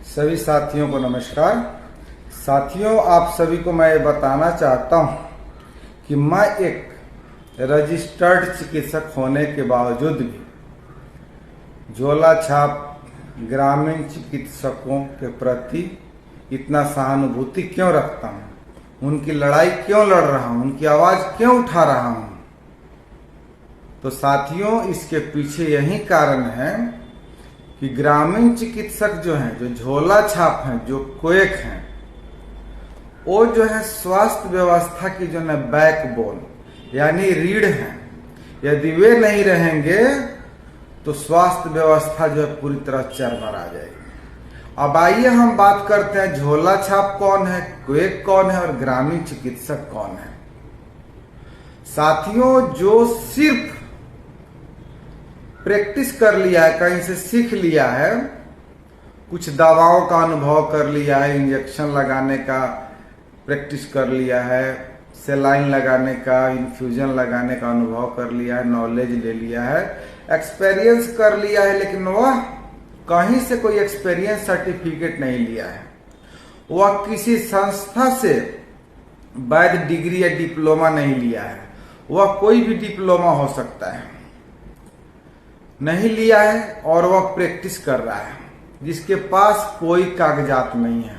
सभी साथियों को नमस्कार। साथियों, आप सभी को मैं ये बताना चाहता हूँ कि मैं एक रजिस्टर्ड चिकित्सक होने के बावजूद भी झोला छाप ग्रामीण चिकित्सकों के प्रति इतना सहानुभूति क्यों रखता हूँ, उनकी लड़ाई क्यों लड़ रहा हूँ, उनकी आवाज क्यों उठा रहा हूँ। तो साथियों, इसके पीछे यही कारण है कि ग्रामीण चिकित्सक जो हैं, जो झोला छाप हैं, जो क्वेक हैं, वो जो है स्वास्थ्य व्यवस्था की जो है बैकबोन यानी रीढ़ हैं। यदि वे नहीं रहेंगे तो स्वास्थ्य व्यवस्था जो है पूरी तरह चरमरा आ जाएगी। अब आइए हम बात करते हैं झोला छाप कौन है, क्वेक कौन है और ग्रामीण चिकित्सक कौन है। साथियों, जो सिर्फ प्रैक्टिस कर लिया है, कहीं से सीख लिया है, कुछ दवाओं का अनुभव कर लिया है, इंजेक्शन लगाने का प्रैक्टिस कर लिया है, सेलाइन लगाने का, इन्फ्यूजन लगाने का अनुभव कर लिया है, नॉलेज ले लिया है, एक्सपीरियंस कर लिया है, लेकिन वह कहीं से कोई एक्सपीरियंस सर्टिफिकेट नहीं लिया है, वह किसी संस्था से वैध डिग्री या डिप्लोमा नहीं लिया है, वह कोई भी डिप्लोमा हो सकता है, नहीं लिया है और वह प्रैक्टिस कर रहा है, जिसके पास कोई कागजात नहीं है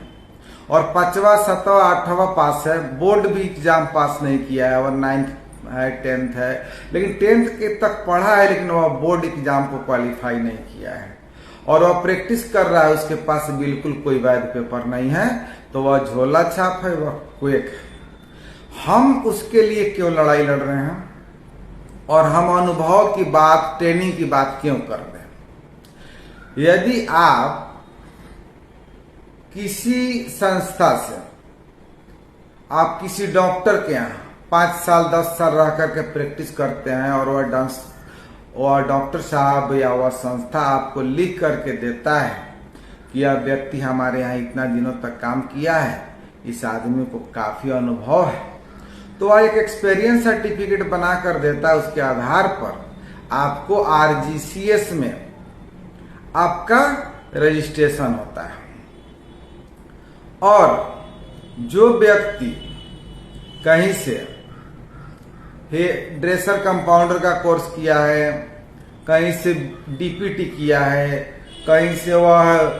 और 5वां 7वां 8वां पास है, बोर्ड भी एग्जाम पास नहीं किया है और 9th है 10th है, लेकिन 10th के तक पढ़ा है, लेकिन वह बोर्ड एग्जाम को क्वालिफाई नहीं किया है और वह प्रैक्टिस कर रहा है, उसके पास बिल्कुल कोई वैध पेपर नहीं है, तो वह झोला छाप है, वह क्वेक है। हम उसके लिए क्यों लड़ाई लड़ रहे हैं और हम अनुभव की बात, ट्रेनिंग की बात क्यों कर रहे हैं। यदि आप किसी संस्था से, आप किसी डॉक्टर के यहाँ 5 साल 10 साल रह करके प्रैक्टिस करते हैं और वह डॉक्टर साहब या वह संस्था आपको लिख करके देता है कि यह व्यक्ति हमारे यहाँ इतना दिनों तक काम किया है, इस आदमी को काफी अनुभव है, तो वह एक एक्सपीरियंस सर्टिफिकेट बना कर देता है। उसके आधार पर आपको आरजीसीएस में आपका रजिस्ट्रेशन होता है और जो व्यक्ति कहीं से ड्रेसर कंपाउंडर का कोर्स किया है, कहीं से डीपीटी किया है, कहीं से वह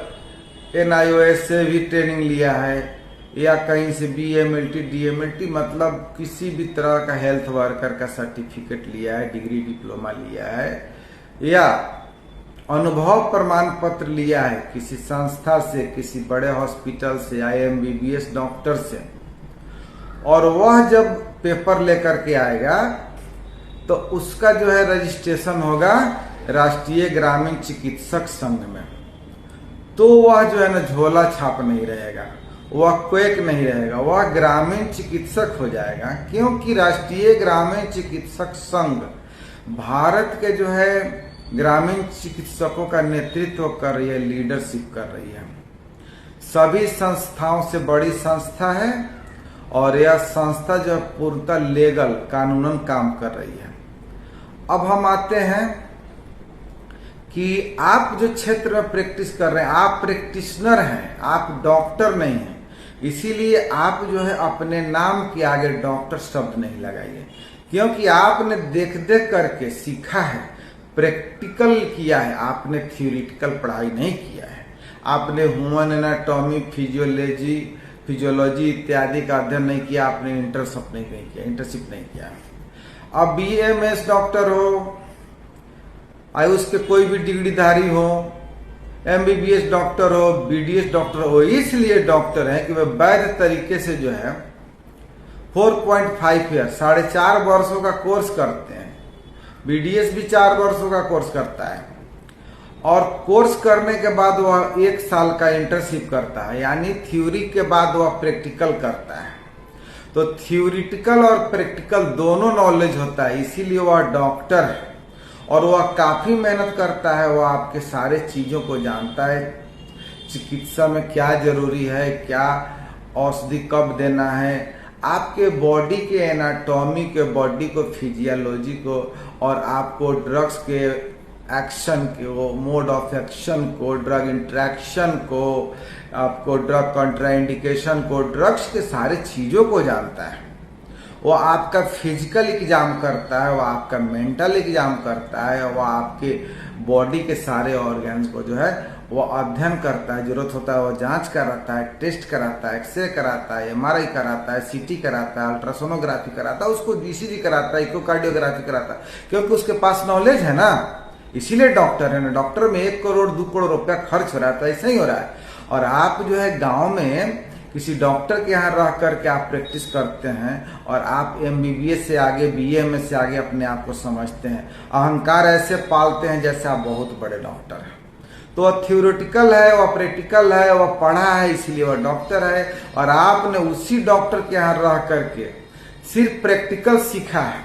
एनआईओएस से भी ट्रेनिंग लिया है, या कहीं से बीएमएलटी डीएमएलटी मतलब किसी भी तरह का हेल्थ वर्कर का सर्टिफिकेट लिया है, डिग्री डिप्लोमा लिया है, या अनुभव प्रमाण पत्र लिया है किसी संस्था से, किसी बड़े हॉस्पिटल से, IMBBS डॉक्टर से, और वह जब पेपर लेकर के आएगा तो उसका जो है रजिस्ट्रेशन होगा राष्ट्रीय ग्रामीण चिकित्सक संघ में, तो वह जो है ना झोला छाप नहीं रहेगा, वह क्वेक नहीं रहेगा, वह ग्रामीण चिकित्सक हो जाएगा। क्योंकि राष्ट्रीय ग्रामीण चिकित्सक संघ भारत के जो है ग्रामीण चिकित्सकों का नेतृत्व कर रही है, लीडरशिप कर रही है, सभी संस्थाओं से बड़ी संस्था है और यह संस्था जो पूर्णतः लीगल कानूनन काम कर रही है। अब हम आते हैं कि आप जो क्षेत्र में प्रैक्टिस कर रहे हैं, आप प्रैक्टिशनर हैं, आप डॉक्टर नहीं हैं, इसीलिए आप जो है अपने नाम के आगे डॉक्टर शब्द नहीं लगाइए, क्योंकि आपने देख देख करके सीखा है, प्रैक्टिकल किया है, आपने थियोरिटिकल पढ़ाई नहीं किया है, आपने ह्यूमन एनाटॉमी, फिजियोलॉजी इत्यादि का अध्ययन नहीं किया, आपने इंटर्नशिप नहीं किया। अब BMS डॉक्टर हो, आयुष के कोई भी डिग्रीधारी हो, MBBS डॉक्टर हो, BDS डॉक्टर हो, इसलिए डॉक्टर है कि वे वैध तरीके से जो है 4.5 ईयर 4.5 वर्षों का कोर्स करते हैं। BDS भी 4 वर्षों का कोर्स करता है और कोर्स करने के बाद वह 1 साल का इंटर्नशिप करता है, यानी थ्योरी के बाद वह प्रैक्टिकल करता है। तो थ्योरिटिकल और प्रैक्टिकल दोनों नॉलेज होता है, इसीलिए वह डॉक्टर है और वह काफी मेहनत करता है, वह आपके सारे चीजों को जानता है, चिकित्सा में क्या जरूरी है, क्या औषधि कब देना है, आपके बॉडी के एनाटॉमी के, बॉडी को, फिजियोलॉजी को, और आपको ड्रग्स के एक्शन को, मोड ऑफ एक्शन को, ड्रग इंट्रैक्शन को, आपको ड्रग कॉन्ट्राइंडिकेशन को, ड्रग्स के सारे चीजों को जानता है। वो आपका फिजिकल एग्जाम करता है, वो आपका मेंटल एग्जाम करता है, वो आपके बॉडी के सारे ऑर्गन्स को जो है वो अध्ययन करता है, जरूरत होता है वो जांच कराता है, टेस्ट कराता है, एक्सरे कराता है, एमआरआई कराता है, सीटी कराता है, अल्ट्रासोनोग्राफी कराता है, उसको ईसीजी कराता है, इकोकार्डियोग्राफी कराता है, क्योंकि उसके पास नॉलेज है ना, इसीलिए डॉक्टर है ना। डॉक्टर में 1 करोड़ 2 करोड़ रुपया खर्च हो रहा है, तो ऐसा ही हो रहा है। और आप जो है गाँव में किसी डॉक्टर के यहाँ रह करके आप प्रैक्टिस करते हैं और आप एमबीबीएस से आगे, बीएमएस से आगे अपने आप को समझते हैं, अहंकार ऐसे पालते हैं जैसे आप बहुत बड़े डॉक्टर हैं। तो वह थ्योरेटिकल है, वह प्रैक्टिकल है, वह पढ़ा है, इसलिए वह डॉक्टर है। और आपने उसी डॉक्टर के यहाँ रह करके सिर्फ प्रैक्टिकल सीखा है,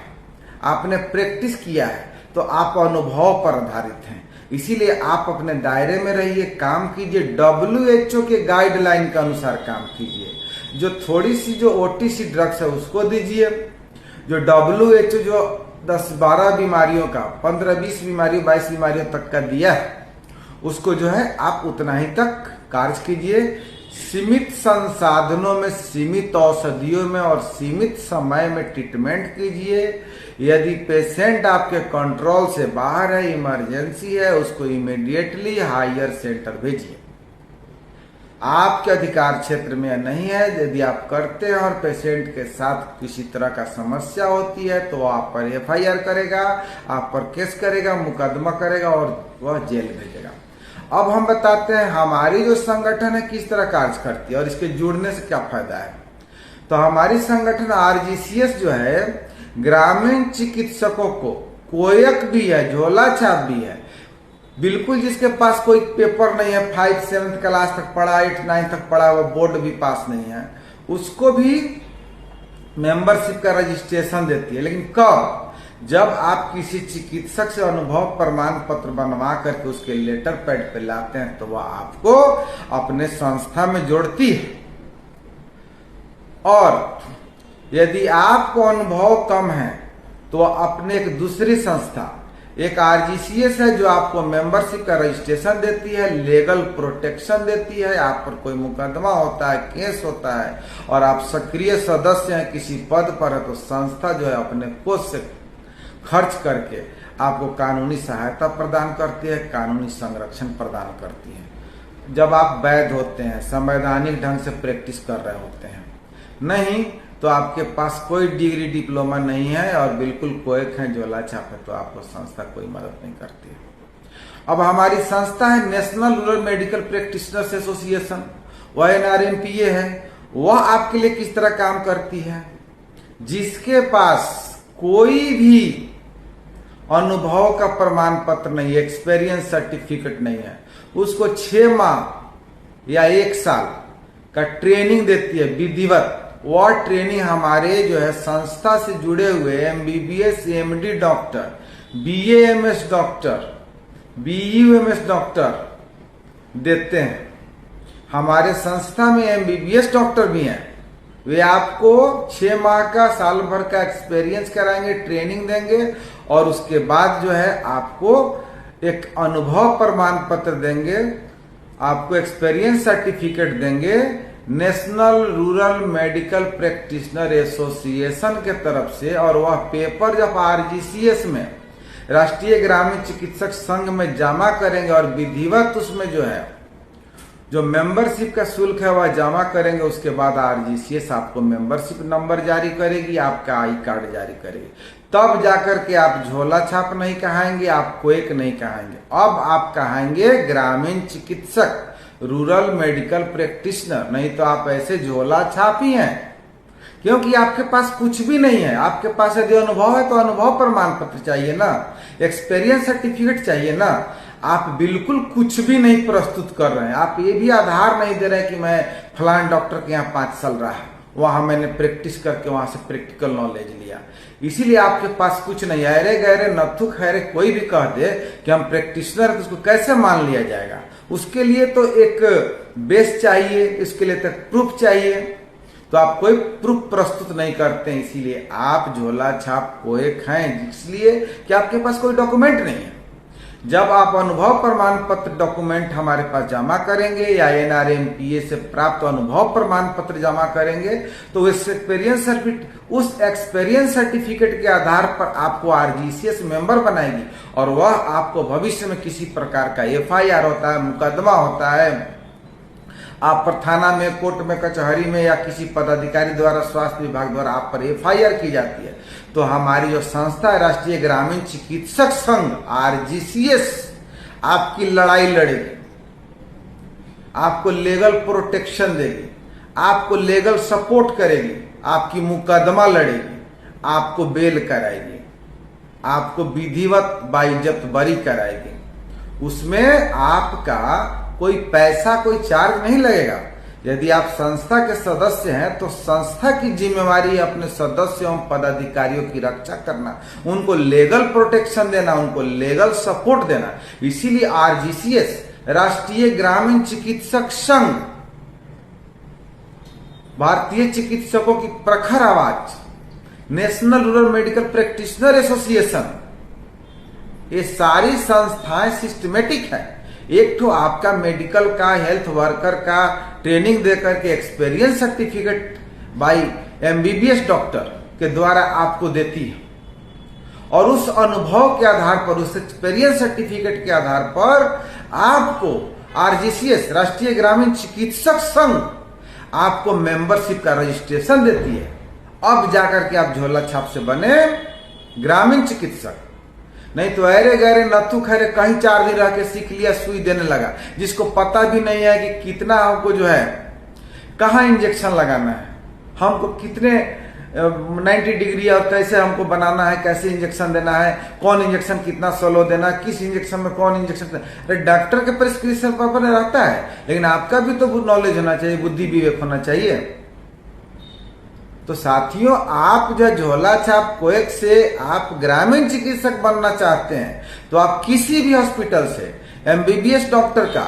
आपने प्रैक्टिस किया है, तो आप अनुभव पर आधारित हैं। इसीलिए आप अपने दायरे में रहिए, काम कीजिए, WHO के गाइडलाइन के अनुसार काम कीजिए। जो थोड़ी सी जो ओटीसी ड्रग्स है उसको दीजिए, जो WHO जो 10-12 बीमारियों का, 15-20 बीमारियों, 22 बीमारियों तक का दिया है, उसको जो है आप उतना ही तक कार्य कीजिए। सीमित संसाधनों में, सीमित औषधियों में और सीमित समय में ट्रीटमेंट कीजिए। यदि पेशेंट आपके कंट्रोल से बाहर है, इमरजेंसी है, उसको इमीडिएटली हायर सेंटर भेजिए। आपके अधिकार क्षेत्र में नहीं है, यदि आप करते हैं और पेशेंट के साथ किसी तरह का समस्या होती है तो आप पर FIR करेगा, आप पर केस करेगा, मुकदमा करेगा और वह जेल भेजेगा। अब हम बताते हैं हमारी जो संगठन है किस तरह कार्य करती है और इसके जुड़ने से क्या फायदा है। तो हमारी संगठन RGCS जो है ग्रामीण चिकित्सकों को, कोयक भी है, झोला छाप भी है, बिल्कुल जिसके पास कोई पेपर नहीं है, 5-7 क्लास तक पढ़ा, 8-9 तक पढ़ा, वो बोर्ड भी पास नहीं है, उसको भी मेंबरशिप का रजिस्ट्रेशन देती है। लेकिन कब? जब आप किसी चिकित्सक से अनुभव प्रमाण पत्र बनवा करके उसके लेटर पैड पे लाते हैं तो वह आपको अपने संस्था में जोड़ती है। और यदि आपको अनुभव कम है तो अपने एक दूसरी संस्था, एक RGCS है जो आपको मेंबरशिप का रजिस्ट्रेशन देती है, लीगल प्रोटेक्शन देती है। आप पर कोई मुकदमा होता है, केस होता है और आप सक्रिय सदस्य हैं, किसी पद पर है, तो संस्था जो है अपने कोष से खर्च करके आपको कानूनी सहायता प्रदान करती है, कानूनी संरक्षण प्रदान करती है। जब आप वैध होते हैं, संवैधानिक ढंग से प्रैक्टिस कर रहे होते हैं, नहीं तो आपके पास कोई डिग्री डिप्लोमा नहीं है और बिल्कुल कोयक है, झोला छाप है, तो आपको संस्था कोई मदद नहीं करती है। अब हमारी संस्था है national rural medical practitioners association, वह NRMPA है। वह आपके लिए किस तरह काम करती है? जिसके पास कोई भी अनुभव का प्रमाण पत्र नहीं है, एक्सपीरियंस सर्टिफिकेट नहीं है, उसको 6 माह या 1 साल का ट्रेनिंग देती है विधिवत। वह ट्रेनिंग हमारे जो है संस्था से जुड़े हुए MBBS MD doctor, BAMS doctor, BUMS doctor देते हैं। हमारे संस्था में MBBS डॉक्टर भी हैं, वे आपको 6 माह का, साल भर का एक्सपीरियंस कराएंगे, ट्रेनिंग देंगे और उसके बाद जो है आपको एक अनुभव प्रमाण पत्र देंगे, आपको एक्सपीरियंस सर्टिफिकेट देंगे national rural medical practitioner association के तरफ से। और वह पेपर जब RGCS में, राष्ट्रीय ग्रामीण चिकित्सक संघ में जमा करेंगे और विधिवत उसमें जो है जो मेंबरशिप का शुल्क है वह जमा करेंगे, उसके बाद RGCS आपको मेंबरशिप नंबर जारी करेगी, आपका आई कार्ड जारी करेगी। तब जाकर के आप झोला छाप नहीं कहाएंगे, आप कोयक नहीं कहाएंगे, अब आप कहाएंगे ग्रामीण चिकित्सक, रूरल मेडिकल प्रैक्टिशनर। नहीं तो आप ऐसे झोला छाप ही हैं, क्योंकि आपके पास कुछ भी नहीं है। आपके पास यदि अनुभव है तो अनुभव प्रमाण पत्र चाहिए ना, एक्सपीरियंस सर्टिफिकेट चाहिए ना। आप बिल्कुल कुछ भी नहीं प्रस्तुत कर रहे हैं, आप ये भी आधार नहीं दे रहे कि मैं फलान डॉक्टर के यहाँ 5 साल रहा, वहां मैंने प्रैक्टिस करके वहां से प्रैक्टिकल नॉलेज लिया, इसीलिए आपके पास कुछ नहीं है। अरे गहरे नथु खैरे कोई भी कह दे कि हम प्रैक्टिशनर है तो उसको कैसे मान लिया जाएगा? उसके लिए तो एक बेस चाहिए, इसके लिए तक प्रूफ चाहिए, तो आप कोई प्रूफ प्रस्तुत नहीं करते हैं, इसीलिए आप झोला छाप कोयक हैं, इसलिए कि आपके पास कोई डॉक्यूमेंट नहीं है। जब आप अनुभव प्रमाण पत्र डॉक्यूमेंट हमारे पास जमा करेंगे या NRMPA से प्राप्त अनुभव प्रमाण पत्र जमा करेंगे तो उस एक्सपीरियंस सर्टिफिकेट के आधार पर आपको RGCS मेंबर बनाएगी और वह आपको भविष्य में किसी प्रकार का FIR होता है, मुकदमा होता है, आप पर थाना में, कोर्ट में, कचहरी में या किसी पदाधिकारी द्वारा, स्वास्थ्य विभाग द्वारा आप पर FIR की जाती है, तो हमारी जो संस्था है राष्ट्रीय ग्रामीण चिकित्सक संघ RGCS आपकी लड़ाई लड़ेगी, आपको लीगल प्रोटेक्शन देगी, आपको लीगल सपोर्ट करेगी, आपकी मुकदमा लड़ेगी, आपको बेल कराएगी, आपको विधिवत बाइज्जत बरी कराएगी। उसमें आपका कोई पैसा, कोई चार्ज नहीं लगेगा। यदि आप संस्था के सदस्य हैं तो संस्था की जिम्मेवारी है अपने सदस्यों एवं पदाधिकारियों की रक्षा करना, उनको लीगल प्रोटेक्शन देना, उनको लीगल सपोर्ट देना। इसीलिए RGCS राष्ट्रीय ग्रामीण चिकित्सक संघ, भारतीय चिकित्सकों की प्रखर आवाज, national rural medical practitioner association, ये सारी संस्थाएं सिस्टमेटिक है। एक तो आपका मेडिकल का, हेल्थ वर्कर का ट्रेनिंग देकर के experience certificate bye MBBS doctor के द्वारा आपको देती है और उस अनुभव के आधार पर, उस एक्सपीरियंस सर्टिफिकेट के आधार पर आपको RGCS राष्ट्रीय ग्रामीण चिकित्सक संघ आपको मेंबरशिप का रजिस्ट्रेशन देती है। अब जाकर के आप झोला छाप से बने ग्रामीण चिकित्सक, नहीं तो अरे गहरे नथु खैरे कहीं 4 दिन रह के सीख लिया, सुई देने लगा, जिसको पता भी नहीं है कि कितना हमको जो है कहाँ इंजेक्शन लगाना है, हमको कितने 90 डिग्री और कैसे हमको बनाना है, कैसे इंजेक्शन देना है, कौन इंजेक्शन कितना स्लो देना, किस इंजेक्शन में कौन इंजेक्शन देना। अरे डॉक्टर के प्रिस्क्रिप्शन पर रहता है, लेकिन आपका भी तो नॉलेज होना चाहिए, बुद्धि विवेक होना चाहिए। तो साथियों, आप जो झोला छाप कोएक से आप ग्रामीण चिकित्सक बनना चाहते हैं तो आप किसी भी हॉस्पिटल से MBBS डॉक्टर का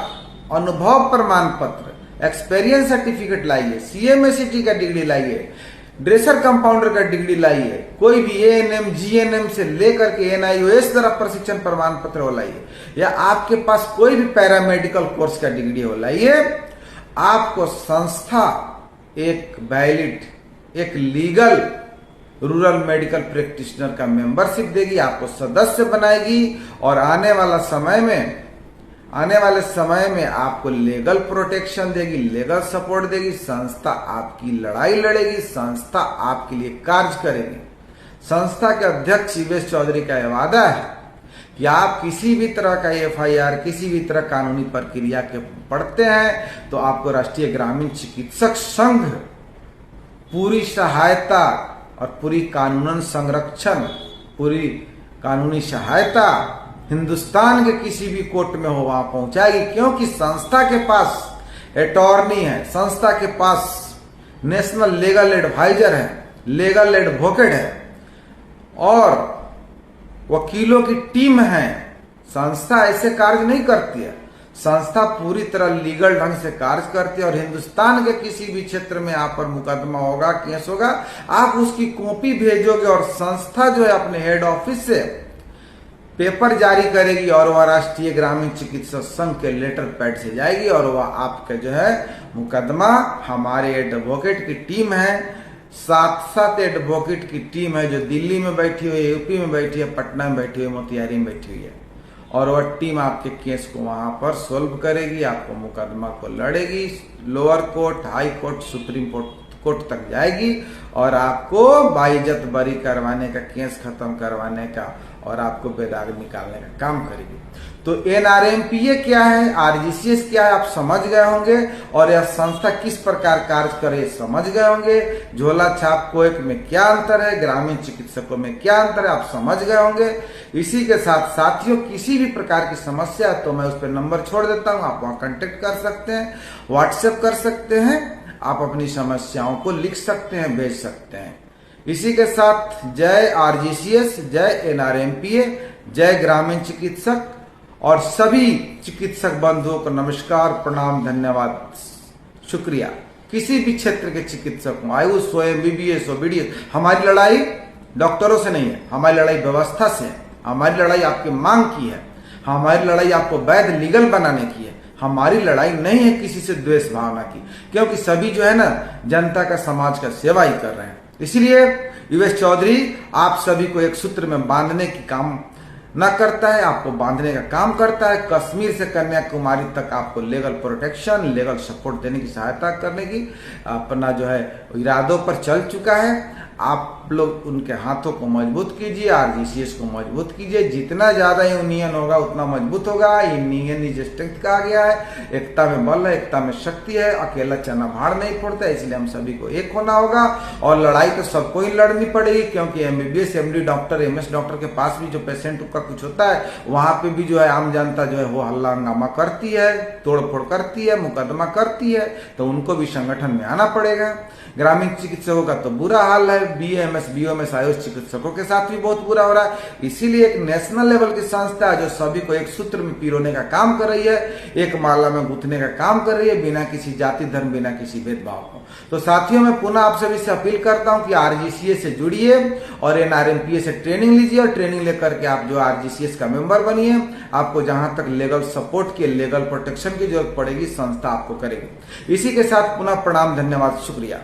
अनुभव प्रमाण पत्र, एक्सपीरियंस सर्टिफिकेट लाइए, CMACT का डिग्री लाइए, ड्रेसर कंपाउंडर का डिग्री लाइए, कोई भी ANM GNM से लेकर के NIOS द्वारा प्रशिक्षण प्रमाण पत्र हो लाइए, या आपके पास कोई भी पैरामेडिकल कोर्स का डिग्री हो लाइए। आपको संस्था एक वैलिड, एक लीगल रूरल मेडिकल प्रैक्टिशनर का मेंबरशिप देगी, आपको सदस्य बनाएगी और आने वाले समय में आपको लीगल प्रोटेक्शन देगी, लीगल सपोर्ट देगी। संस्था आपकी लड़ाई लड़ेगी, संस्था आपके लिए कार्य करेगी। संस्था के अध्यक्ष शिवेश चौधरी का यह वादा है कि आप किसी भी तरह का FIR, किसी भी तरह कानूनी प्रक्रिया के पढ़ते हैं तो आपको राष्ट्रीय ग्रामीण चिकित्सक संघ पूरी सहायता और पूरी कानूनन संरक्षण, पूरी कानूनी सहायता हिंदुस्तान के किसी भी कोर्ट में हो वहां पहुंचाएगी, क्योंकि संस्था के पास अटॉर्नी है, संस्था के पास नेशनल लीगल एडवाइजर है, लीगल एडवोकेट है और वकीलों की टीम है। संस्था ऐसे कार्य नहीं करती है, संस्था पूरी तरह लीगल ढंग से कार्य करती है और हिंदुस्तान के किसी भी क्षेत्र में आप पर मुकदमा होगा, केस होगा, आप उसकी कॉपी भेजोगे और संस्था जो है अपने हेड ऑफिस से पेपर जारी करेगी और वह राष्ट्रीय ग्रामीण चिकित्सक संघ के लेटर पैड से जाएगी और वह आपके जो है मुकदमा, हमारे एडवोकेट की टीम है, 7 एडवोकेट की टीम है जो दिल्ली में बैठी हुई है, यूपी में बैठी है, पटना में बैठी हुई है, मोतिहारी में बैठी हुई है और वह टीम आपके केस को वहां पर सोल्व करेगी, आपको मुकदमा को लड़ेगी, lower court, high court, supreme court तक जाएगी और आपको बाइज्जत बरी करवाने का, केस खत्म करवाने का और आपको बेदाग निकालने का काम करेगी। तो NRMPA क्या है, RGCS क्या है, आप समझ गए होंगे और यह संस्था किस प्रकार कार्य करे समझ गए होंगे। झोला छाप कोएक में क्या अंतर है, ग्रामीण चिकित्सकों में क्या अंतर है, आप समझ गए होंगे। इसी के साथ साथियों, किसी भी प्रकार की समस्या है तो मैं उस पर नंबर छोड़ देता हूं, आप वहां कांटेक्ट कर सकते हैं, व्हाट्सएप कर सकते हैं, आप अपनी समस्याओं को लिख सकते हैं, भेज सकते हैं। इसी के साथ जय RGCS, जय NRMPA, जय ग्रामीण चिकित्सक और सभी चिकित्सक बंधुओं को नमस्कार, प्रणाम, धन्यवाद, शुक्रिया। किसी भी क्षेत्र के चिकित्सक हो, आयुष हो, MBBS हो, BDS, हमारी लड़ाई डॉक्टरों से नहीं है, हमारी लड़ाई व्यवस्था से है, हमारी लड़ाई आपकी मांग की है, हमारी लड़ाई आपको वैध लीगल बनाने की है। हमारी लड़ाई नहीं है किसी से द्वेष भावना की, क्योंकि सभी जो है ना जनता का, समाज का सेवा ही कर रहे हैं। इसलिए यूएस चौधरी आप सभी को एक सूत्र में बांधने की काम न करता है, आपको बांधने का काम करता है। कश्मीर से कन्याकुमारी तक आपको लीगल प्रोटेक्शन, लीगल सपोर्ट देने की, सहायता करने की अपना जो है इरादों पर चल चुका है। आप लोग उनके हाथों को मजबूत कीजिए, आरजीसीएस को मजबूत कीजिए। जितना ज्यादा यूनियन होगा उतना मजबूत होगा। यूनियन इज स्ट्रेंथ कहा गया है, एकता में बल है, एकता में शक्ति है। अकेला चना भाड़ नहीं फोड़ता, इसलिए हम सभी को एक होना होगा और लड़ाई तो सबको ही लड़नी पड़ेगी, क्योंकि MBBS, MD doctor, MS doctor के पास भी जो पेशेंट का कुछ होता है, वहां पे भी जो है आम जनता जो है वो हल्ला हंगामा करती है, तोड़फोड़ करती है, मुकदमा करती है, तो उनको भी संगठन में आना पड़ेगा। ग्रामीण चिकित्सकों का तो बुरा हाल है, बीएमएस, बीओएमएस, आयुष चिकित्सकों के साथ भी बहुत बुरा हो रहा है। इसीलिए एक नेशनल लेवल की संस्था है जो सभी को एक सूत्र में पिरोने का काम कर रही है, एक माला में गूंथने का काम कर रही है, बिना किसी जाति धर्म, बिना किसी भेदभाव को। तो साथियों, मैं पुनः आप सभी से अपील करता हूं कि आरजीसीएस से जुड़िए और एनआरएमपीए से ट्रेनिंग लीजिए और ट्रेनिंग लेकर के आप जो आरजीसीएस का मेंबर बनिए। आपको जहां तक लीगल सपोर्ट की, लीगल प्रोटेक्शन की जरूरत पड़ेगी, संस्था आपको करेगी। इसी के साथ पुनः प्रणाम, धन्यवाद, शुक्रिया।